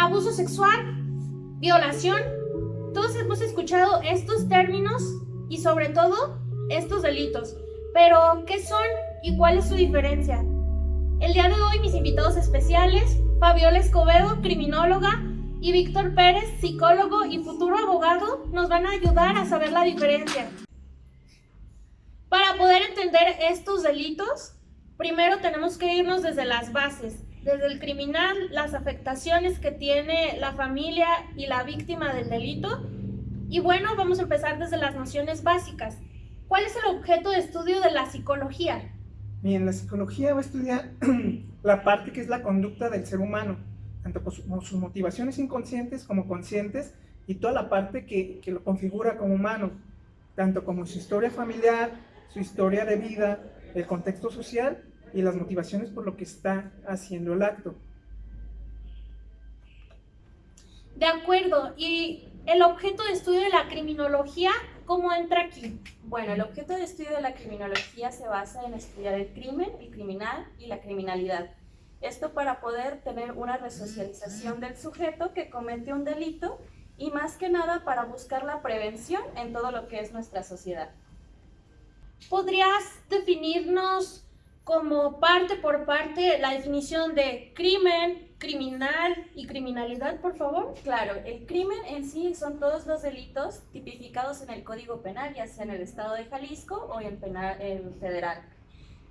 Abuso sexual, violación. Todos hemos escuchado estos términos y sobre todo estos delitos. Pero, ¿qué son y cuál es su diferencia? El día de hoy mis invitados especiales, Fabiola Escobedo, criminóloga, y Víctor Pérez, psicólogo y futuro abogado, nos van a ayudar a saber la diferencia. Para poder entender estos delitos, primero tenemos que irnos desde las bases, desde el criminal, las afectaciones que tiene la familia y la víctima del delito. Y bueno, vamos a empezar desde las nociones básicas. ¿Cuál es el objeto de estudio de la psicología? Bien, la psicología va a estudiar la parte que es la conducta del ser humano, tanto como sus motivaciones inconscientes como conscientes, y toda la parte que lo configura como humano, tanto como su historia familiar, su historia de vida, el contexto social y las motivaciones por lo que está haciendo el acto. De acuerdo, y el objeto de estudio de la criminología, ¿cómo entra aquí? Bueno, el objeto de estudio de la criminología se basa en estudiar el crimen, el criminal y la criminalidad. Esto para poder tener una resocialización del sujeto que comete un delito y más que nada para buscar la prevención en todo lo que es nuestra sociedad. ¿Podrías definirnos como parte por parte la definición de crimen, criminal y criminalidad, por favor? Claro, el crimen en sí son todos los delitos tipificados en el Código Penal, ya sea en el estado de Jalisco o en federal.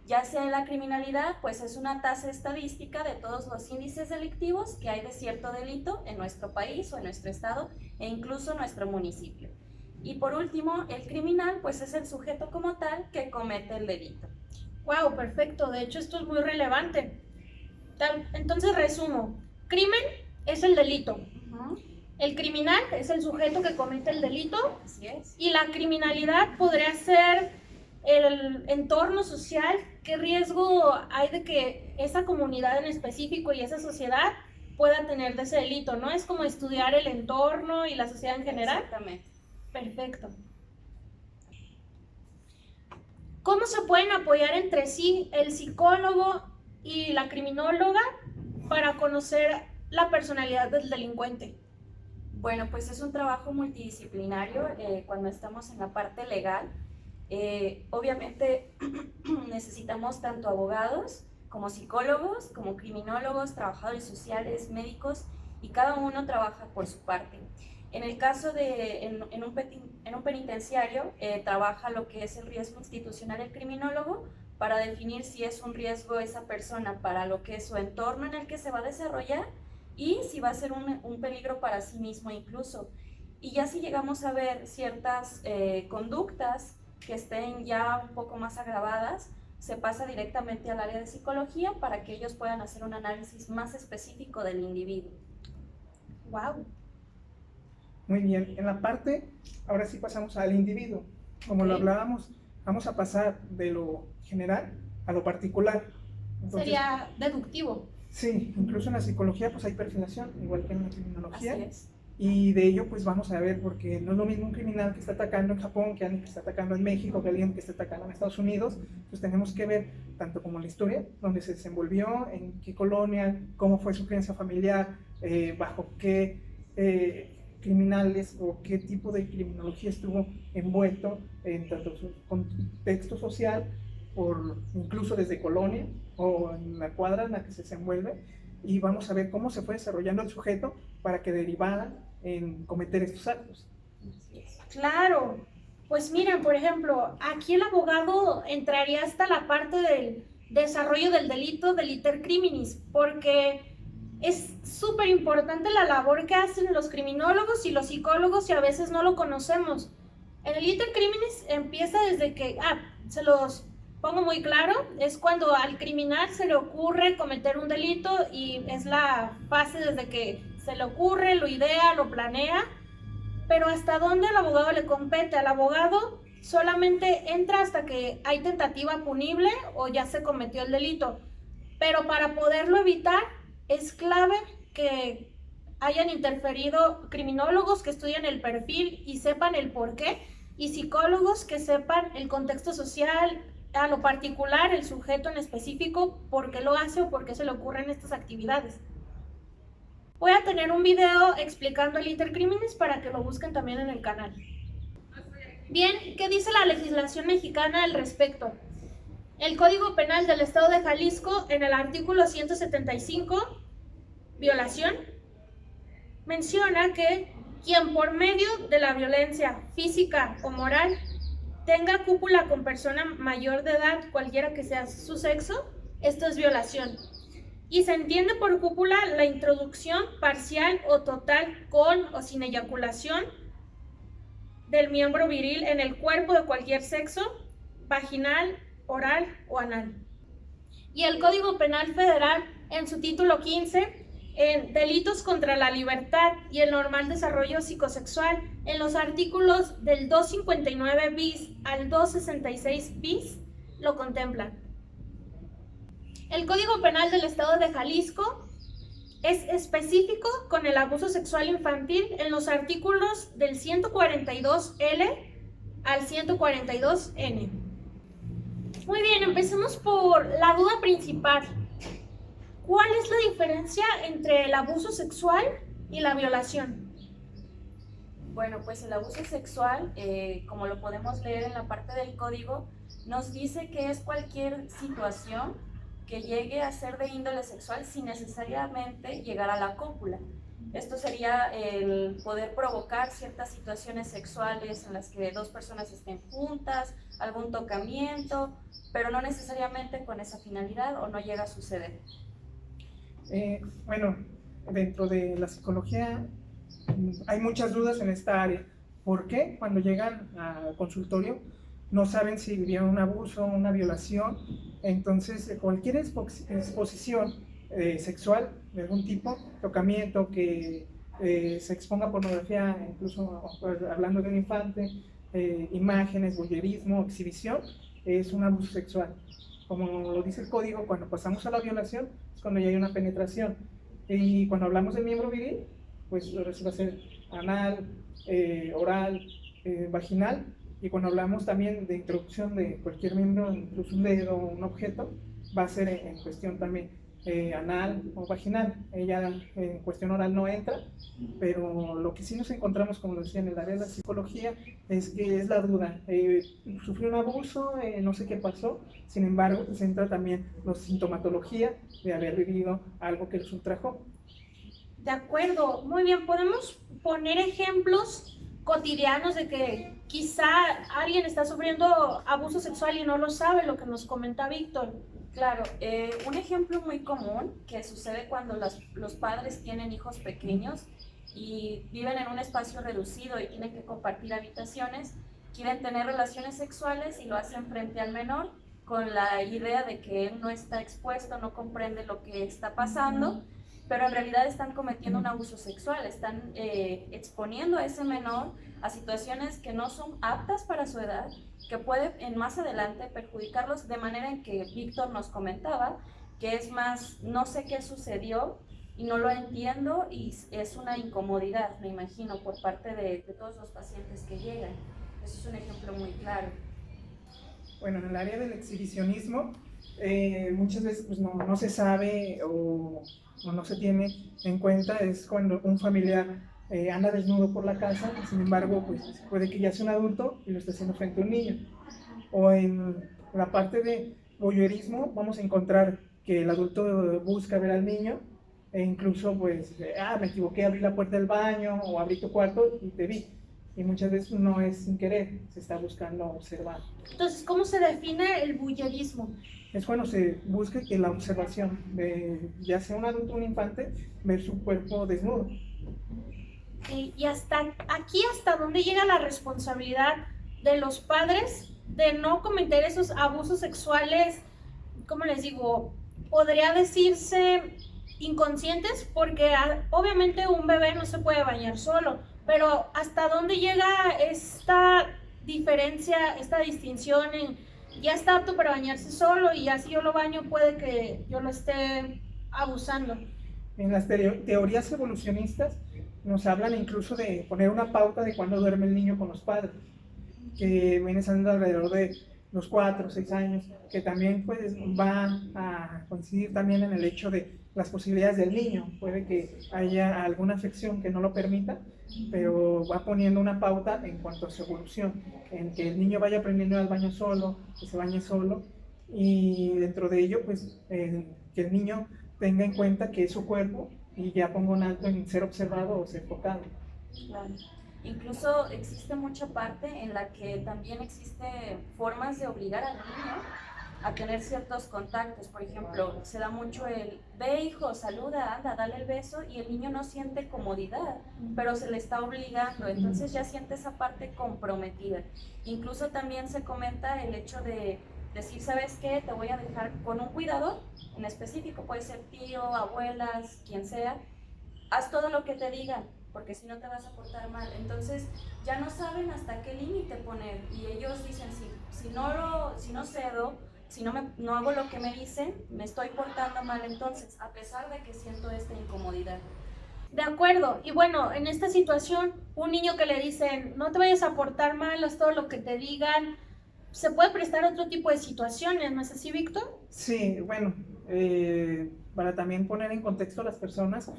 Ya sea en la criminalidad, pues es una tasa estadística de todos los índices delictivos que hay de cierto delito en nuestro país o en nuestro estado e incluso en nuestro municipio. Y por último, el criminal, pues es el sujeto como tal que comete el delito. Wow, perfecto. De hecho, esto es muy relevante. Entonces, resumo. Crimen es el delito. El criminal es el sujeto que comete el delito. Así es. Y la criminalidad podría ser el entorno social. ¿Qué riesgo hay de que esa comunidad en específico y esa sociedad pueda tener de ese delito, ¿no? Es como estudiar el entorno y la sociedad en general. Exactamente. Perfecto. ¿Cómo se pueden apoyar entre sí el psicólogo y la criminóloga para conocer la personalidad del delincuente? Bueno, pues es un trabajo multidisciplinario cuando estamos en la parte legal. Obviamente necesitamos tanto abogados como psicólogos, como criminólogos, trabajadores sociales, médicos, y cada uno trabaja por su parte. En el caso de en un penitenciario, trabaja lo que es el riesgo institucional el criminólogo para definir si es un riesgo esa persona para lo que es su entorno en el que se va a desarrollar y si va a ser un peligro para sí mismo incluso. Y ya si llegamos a ver ciertas conductas que estén ya un poco más agravadas, se pasa directamente al área de psicología para que ellos puedan hacer un análisis más específico del individuo. Wow. Muy bien, en la parte, ahora sí pasamos al individuo. Como lo hablábamos, vamos a pasar de lo general a lo particular. Entonces, sería deductivo. Sí, incluso en la psicología pues hay perfilación, igual que en la criminología. Así es. Y de ello pues vamos a ver, porque no es lo mismo un criminal que está atacando en Japón que alguien que está atacando en México, que alguien que está atacando en Estados Unidos. Pues tenemos que ver tanto como la historia, donde se desenvolvió, en qué colonia, cómo fue su crianza familiar, bajo qué criminales o qué tipo de criminología estuvo envuelto en tanto su contexto social, incluso desde colonia o en la cuadra en la que se desenvuelve, y vamos a ver cómo se fue desarrollando el sujeto para que derivara en cometer estos actos. Claro, pues miren, por ejemplo, aquí el abogado entraría hasta la parte del desarrollo del delito del iter criminis, porque es súper importante la labor que hacen los criminólogos y los psicólogos y a veces no lo conocemos. En el iter criminis empieza desde que, se los pongo muy claro, es cuando al criminal se le ocurre cometer un delito y es la fase desde que se le ocurre, lo idea, lo planea, pero hasta dónde al abogado le compete. Al abogado solamente entra hasta que hay tentativa punible o ya se cometió el delito, pero para poderlo evitar es clave que hayan interferido criminólogos que estudian el perfil y sepan el porqué, y psicólogos que sepan el contexto social, a lo particular, el sujeto en específico, por qué lo hace o por qué se le ocurren estas actividades. Voy a a tener un video explicando el iter criminis para que lo busquen también en el canal. Bien, ¿qué dice la legislación mexicana al respecto? El Código Penal del Estado de Jalisco, en el artículo 175, violación, menciona que quien por medio de la violencia física o moral tenga cópula con persona mayor de edad, cualquiera que sea su sexo, esto es violación. Y se entiende por cópula la introducción parcial o total con o sin eyaculación del miembro viril en el cuerpo de cualquier sexo, vaginal, oral o anal. Y el Código Penal Federal, en su título 15, en delitos contra la libertad y el normal desarrollo psicosexual, en los artículos del 259 bis al 266 bis, lo contemplan. El Código Penal del Estado de Jalisco es específico con el abuso sexual infantil en los artículos del 142L al 142N. Muy bien, empecemos por la duda principal. ¿Cuál es la diferencia entre el abuso sexual y la violación? Bueno, pues el abuso sexual, como lo podemos leer en la parte del código, nos dice que es cualquier situación que llegue a ser de índole sexual sin necesariamente llegar a la cópula. Esto sería el poder provocar ciertas situaciones sexuales en las que dos personas estén juntas, algún tocamiento, pero no necesariamente con esa finalidad o no llega a suceder. Bueno, dentro de la psicología hay muchas dudas en esta área. ¿Por qué? Cuando llegan al consultorio no saben si vivieron un abuso, una violación. Entonces, cualquier exposición sexual de algún tipo, tocamiento, que se exponga pornografía, incluso hablando de un infante, imágenes, voyerismo, exhibición, es un abuso sexual. Como lo dice el código, cuando pasamos a la violación es cuando ya hay una penetración. Y cuando hablamos del miembro viril, pues va a ser anal, oral, vaginal. Y cuando hablamos también de introducción de cualquier miembro, incluso un dedo o un objeto, va a ser en cuestión también anal o vaginal. Ella en cuestión oral no entra, pero lo que sí nos encontramos, como lo decía en el área de la psicología, es que es la duda. Sufrió un abuso, no sé qué pasó, sin embargo, se entra también la sintomatología de haber vivido algo que los ultrajó. De acuerdo, muy bien, podemos poner ejemplos cotidianos de que quizá alguien está sufriendo abuso sexual y no lo sabe, lo que nos comenta Víctor. Claro, un ejemplo muy común que sucede cuando los padres tienen hijos pequeños y viven en un espacio reducido y tienen que compartir habitaciones, quieren tener relaciones sexuales y lo hacen frente al menor con la idea de que él no está expuesto, no comprende lo que está pasando, pero en realidad están cometiendo un abuso sexual, están exponiendo a ese menor a situaciones que no son aptas para su edad, que puede en más adelante perjudicarlos de manera en que Víctor nos comentaba, que es más, no sé qué sucedió y no lo entiendo y es una incomodidad, me imagino, por parte de todos los pacientes que llegan. Eso es un ejemplo muy claro. Bueno, en el área del exhibicionismo, muchas veces pues, no se sabe o no se tiene en cuenta, es cuando un familiar anda desnudo por la casa, sin embargo, pues puede que ya sea un adulto y lo esté haciendo frente a un niño. O en la parte de voyeurismo, vamos a encontrar que el adulto busca ver al niño e incluso, pues, me equivoqué, abrí la puerta del baño o abrí tu cuarto y te vi. Y muchas veces no es sin querer, se está buscando observar. Entonces, ¿cómo se define el voyeurismo? Es cuando se busca que la observación de ya sea un adulto o un infante, ver su cuerpo desnudo. Y hasta aquí, ¿hasta dónde llega la responsabilidad de los padres de no cometer esos abusos sexuales? ¿Cómo les digo? Podría decirse inconscientes, porque obviamente un bebé no se puede bañar solo, pero ¿hasta dónde llega esta diferencia, esta distinción en ya está apto para bañarse solo y ya si yo lo baño puede que yo lo esté abusando? En las teorías evolucionistas nos hablan incluso de poner una pauta de cuándo duerme el niño con los padres, que viene siendo alrededor de los 4 o 6 años, que también pues va a coincidir también en el hecho de las posibilidades del niño. Puede que haya alguna afección que no lo permita, pero va poniendo una pauta en cuanto a su evolución, en que el niño vaya aprendiendo al baño solo, que se bañe solo, y dentro de ello, pues, que el niño tenga en cuenta que es su cuerpo y ya ponga un alto en ser observado o ser tocado. Claro. Incluso existe mucha parte en la que también existe formas de obligar al niño a tener ciertos contactos. Por ejemplo, se da mucho el ve hijo, saluda, anda, dale el beso, y el niño no siente comodidad, pero se le está obligando, entonces ya siente esa parte comprometida. Incluso también se comenta el hecho de decir, ¿sabes qué? Te voy a dejar con un cuidador en específico, puede ser tío, abuelas, quien sea, haz todo lo que te digan, porque si no te vas a portar mal. Entonces ya no saben hasta qué límite poner, y ellos dicen, si no cedo, si no hago lo que me dicen, me estoy portando mal entonces, a pesar de que siento esta incomodidad. De acuerdo, y bueno, en esta situación, un niño que le dicen, no te vayas a portar mal, haz todo lo que te digan, se puede prestar otro tipo de situaciones, ¿no es así, Víctor? Sí, bueno, para también poner en contexto a las personas,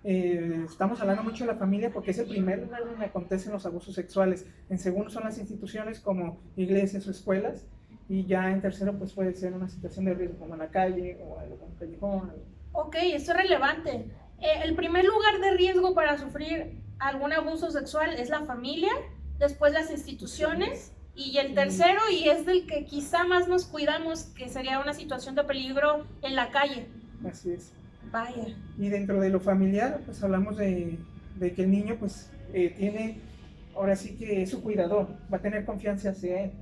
estamos hablando mucho de la familia porque es el primer lugar donde acontecen los abusos sexuales. En segundo son las instituciones como iglesias o escuelas, y ya en tercero pues puede ser una situación de riesgo como en la calle o algún callejón. Ok, esto es relevante. El primer lugar de riesgo para sufrir algún abuso sexual es la familia, después las instituciones, y el tercero, y es del que quizá más nos cuidamos, que sería una situación de peligro en la calle. Así es. Vaya. Y dentro de lo familiar, pues hablamos de que el niño pues tiene, ahora sí que es su cuidador, va a tener confianza hacia él.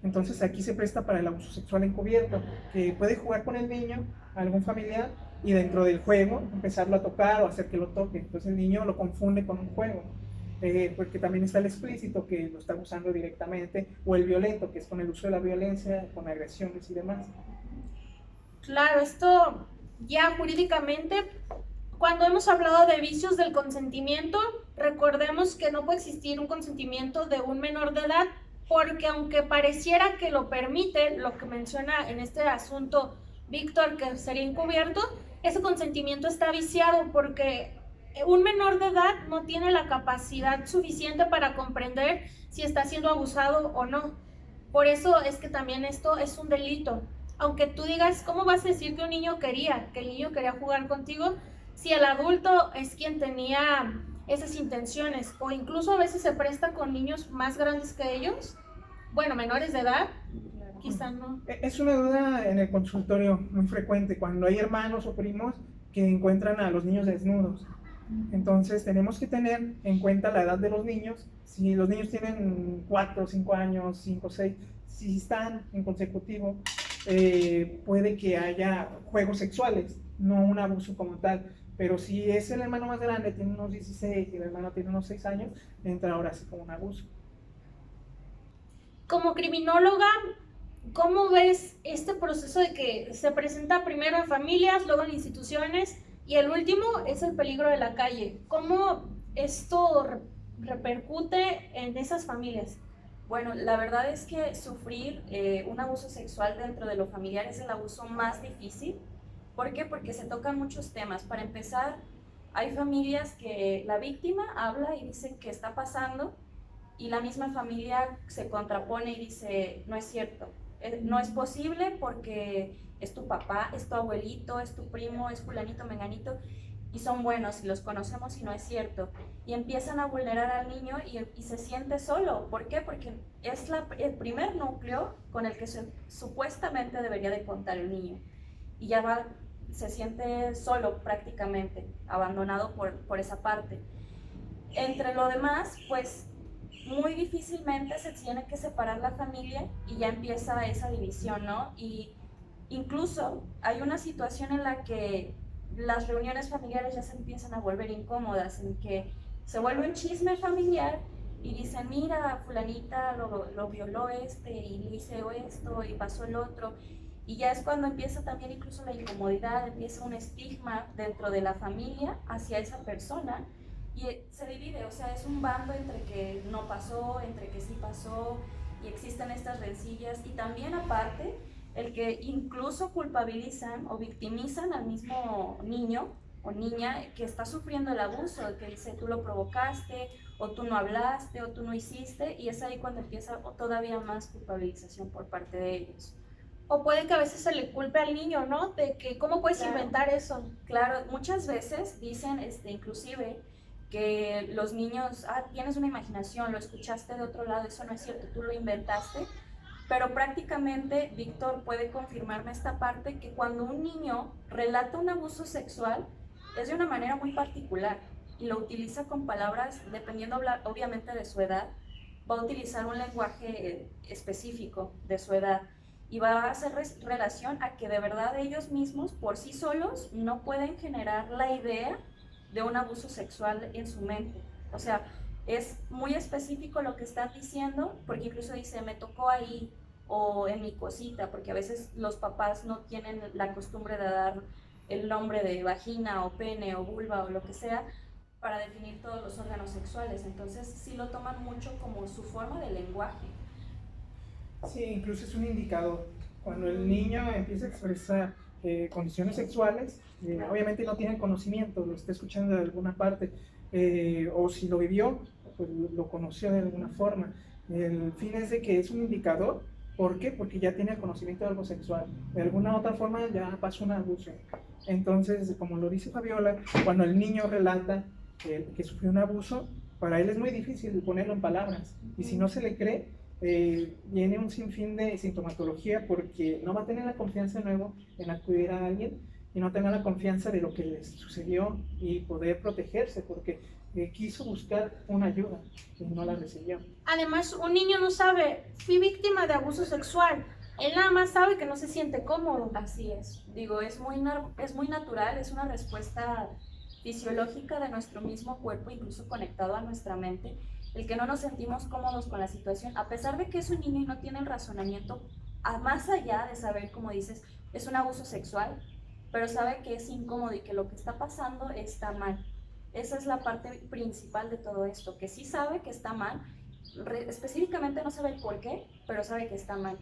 Entonces aquí se presta para el abuso sexual encubierto, que puede jugar con el niño, algún familiar, y dentro del juego empezarlo a tocar o hacer que lo toque. Entonces el niño lo confunde con un juego. Porque también está el explícito, que lo está usando directamente, o el violento, que es con el uso de la violencia, con agresiones y demás. Claro, esto ya jurídicamente, cuando hemos hablado de vicios del consentimiento, recordemos que no puede existir un consentimiento de un menor de edad, porque aunque pareciera que lo permite, lo que menciona en este asunto Víctor, que sería encubierto, ese consentimiento está viciado porque un menor de edad no tiene la capacidad suficiente para comprender si está siendo abusado o no. Por eso es que también esto es un delito. Aunque tú digas, ¿cómo vas a decir que un niño quería, que el niño quería jugar contigo, si el adulto es quien tenía esas intenciones? O incluso a veces se presta con niños más grandes que ellos, bueno, menores de edad, quizá no. Es una duda en el consultorio muy frecuente, cuando hay hermanos o primos que encuentran a los niños desnudos. Entonces tenemos que tener en cuenta la edad de los niños. Si los niños tienen 4, 5 años, 5, 6, si están en consecutivo, puede que haya juegos sexuales, no un abuso como tal. Pero si es el hermano más grande, tiene unos 16 y el hermano tiene unos 6 años, entra ahora sí como un abuso. Como criminóloga, ¿cómo ves este proceso de que se presenta primero en familias, luego en instituciones, y el último es el peligro de la calle? ¿Cómo esto repercute en esas familias? Bueno, la verdad es que sufrir un abuso sexual dentro de lo familiar es el abuso más difícil. ¿Por qué? Porque se tocan muchos temas. Para empezar, hay familias que la víctima habla y dice que está pasando, y la misma familia se contrapone y dice, no es cierto, no es posible porque es tu papá, es tu abuelito, es tu primo, es fulanito, menganito, y son buenos y los conocemos y no es cierto. Y empiezan a vulnerar al niño y se siente solo. ¿Por qué? Porque es el primer núcleo con el que supuestamente debería de contar el niño. Y ya se siente solo prácticamente, abandonado por esa parte. Entre lo demás, pues muy difícilmente se tiene que separar la familia y ya empieza esa división, ¿no? Y incluso hay una situación en la que las reuniones familiares ya se empiezan a volver incómodas, en que se vuelve un chisme familiar y dicen, mira, fulanita lo violó y le hice esto y pasó el otro. Y ya es cuando empieza también incluso la incomodidad, empieza un estigma dentro de la familia hacia esa persona, y se divide, o sea, es un bando entre que no pasó, entre que sí pasó, y existen estas rencillas. Y también aparte el que incluso culpabilizan o victimizan al mismo niño o niña que está sufriendo el abuso, que dice tú lo provocaste, o tú no hablaste, o tú no hiciste, y es ahí cuando empieza todavía más culpabilización por parte de ellos. O puede que a veces se le culpe al niño, ¿no? De que, ¿cómo puedes inventar eso? Claro, muchas veces dicen, inclusive, que los niños, tienes una imaginación, lo escuchaste de otro lado, eso no es cierto, tú lo inventaste. Pero prácticamente Víctor puede confirmarme esta parte, que cuando un niño relata un abuso sexual es de una manera muy particular y lo utiliza con palabras, dependiendo obviamente de su edad, va a utilizar un lenguaje específico de su edad y va a hacer relación a que de verdad ellos mismos por sí solos no pueden generar la idea de un abuso sexual en su mente. O sea, es muy específico lo que están diciendo, porque incluso dice, me tocó ahí, o en mi cosita, porque a veces los papás no tienen la costumbre de dar el nombre de vagina o pene o vulva o lo que sea para definir todos los órganos sexuales. Entonces sí lo toman mucho como su forma de lenguaje. Sí, incluso es un indicador. Cuando el niño empieza a expresar condiciones sexuales, obviamente no tiene conocimiento, lo está escuchando de alguna parte, o si lo vivió, pues lo conoció de alguna forma. El fin es de que es un indicador. ¿Por qué? Porque ya tiene el conocimiento de algo sexual. De alguna otra forma ya pasó un abuso. Entonces, como lo dice Fabiola, cuando el niño relata que sufrió un abuso, para él es muy difícil ponerlo en palabras. Y si no se le cree, viene un sinfín de sintomatología, porque no va a tener la confianza de nuevo en acudir a alguien y no tener la confianza de lo que les sucedió y poder protegerse, porque quiso buscar una ayuda y no la recibió. Además, un niño no sabe, fui víctima de abuso sexual. Él nada más sabe que no se siente cómodo. Así es. Digo, es muy natural, es una respuesta fisiológica de nuestro mismo cuerpo, incluso conectado a nuestra mente, el que no nos sentimos cómodos con la situación, a pesar de que es un niño y no tiene el razonamiento, más allá de saber, como dices, es un abuso sexual, pero sabe que es incómodo y que lo que está pasando está mal. Esa es la parte principal de todo esto, que sí sabe que está mal, específicamente no sabe el por qué, pero sabe que está mal.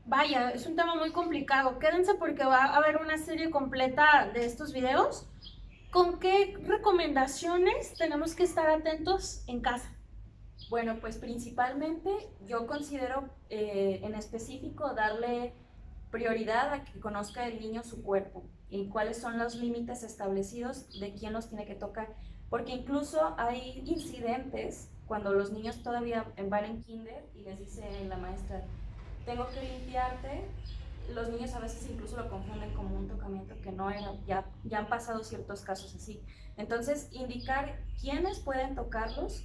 Vaya, es un tema muy complicado. Quédense porque va a haber una serie completa de estos videos. ¿Con qué recomendaciones tenemos que estar atentos en casa? Bueno, pues principalmente yo considero en específico darle prioridad a que conozca el niño su cuerpo y cuáles son los límites establecidos de quién los tiene que tocar, porque incluso hay incidentes cuando los niños todavía van en kinder y les dice la maestra, tengo que limpiarte. Los niños a veces incluso lo confunden como un tocamiento que no era, ya han pasado ciertos casos así. Entonces, indicar quiénes pueden tocarlos,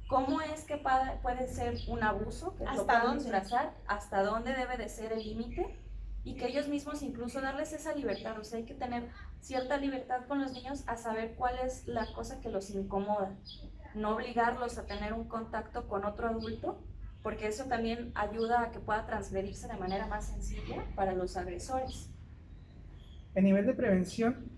cómo es que puede ser un abuso, que lo pueden disfrazar, hasta dónde debe de ser el límite, y que ellos mismos incluso darles esa libertad. O sea, hay que tener cierta libertad con los niños a saber cuál es la cosa que los incomoda, no obligarlos a tener un contacto con otro adulto, porque eso también ayuda a que pueda transferirse de manera más sencilla para los agresores. A nivel de prevención,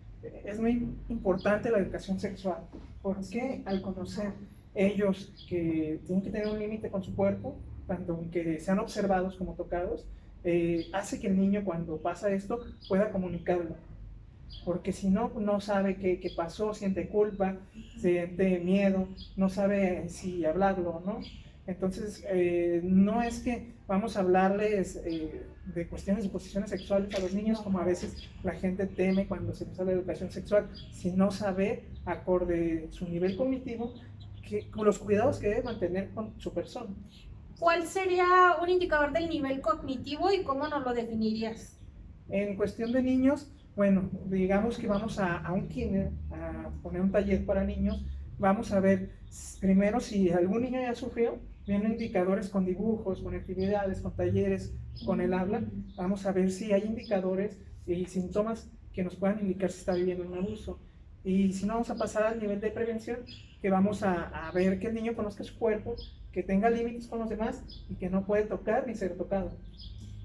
es muy importante la educación sexual, porque al conocer ellos que tienen que tener un límite con su cuerpo, tanto que sean observados como tocados, hace que el niño, cuando pasa esto, pueda comunicarlo. Porque si no, no sabe qué pasó, siente culpa, siente miedo, no sabe si hablarlo o no. Entonces, no es que vamos a hablarles de cuestiones de posiciones sexuales a los niños, como a veces la gente teme cuando se les habla de educación sexual, sino saber, acorde su nivel cognitivo, con los cuidados que debe mantener con su persona. ¿Cuál sería un indicador del nivel cognitivo y cómo nos lo definirías? En cuestión de niños, bueno, digamos que vamos a un kinder, a poner un taller para niños, vamos a ver primero si algún niño ya sufrió, vienen indicadores con dibujos, con actividades, con talleres, con el habla, vamos a ver si hay indicadores y síntomas que nos puedan indicar si está viviendo un abuso. Y si no, vamos a pasar al nivel de prevención, que vamos a ver que el niño conozca su cuerpo, que tenga límites con los demás y que no puede tocar ni ser tocado.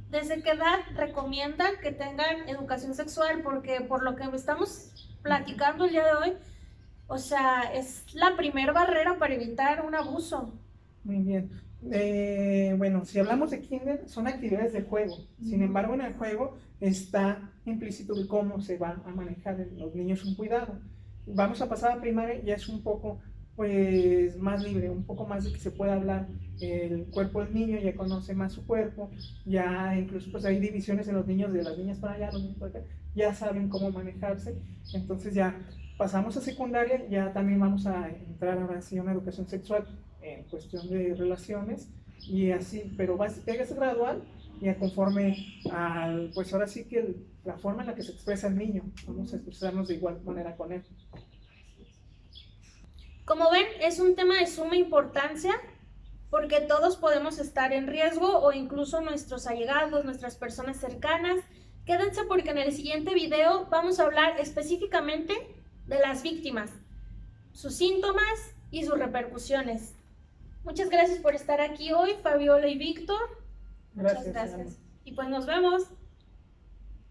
¿Desde qué edad recomiendan que tengan educación sexual? Porque por lo que estamos platicando el día de hoy, o sea, es la primera barrera para evitar un abuso. Muy bien, Bueno, si hablamos de kinder, son actividades de juego. Sin embargo, en el juego está implícito el cómo se va a manejar en los niños un cuidado. Vamos a pasar a primaria, ya es un poco pues más libre, un poco más de que se pueda hablar el cuerpo del niño, ya conoce más su cuerpo, ya incluso pues hay divisiones en los niños, de las niñas para allá, los niños para acá, ya saben cómo manejarse. Entonces ya pasamos a secundaria, ya también vamos a entrar ahora sí a una educación sexual en cuestión de relaciones y así, pero es gradual y conforme al, pues ahora sí que la forma en la que se expresa el niño, vamos a expresarnos de igual manera con él. Como ven, es un tema de suma importancia porque todos podemos estar en riesgo o incluso nuestros allegados, nuestras personas cercanas. Quédense porque en el siguiente video vamos a hablar específicamente de las víctimas, sus síntomas y sus repercusiones. Muchas gracias por estar aquí hoy, Fabiola y Víctor. Muchas gracias. Y pues nos vemos.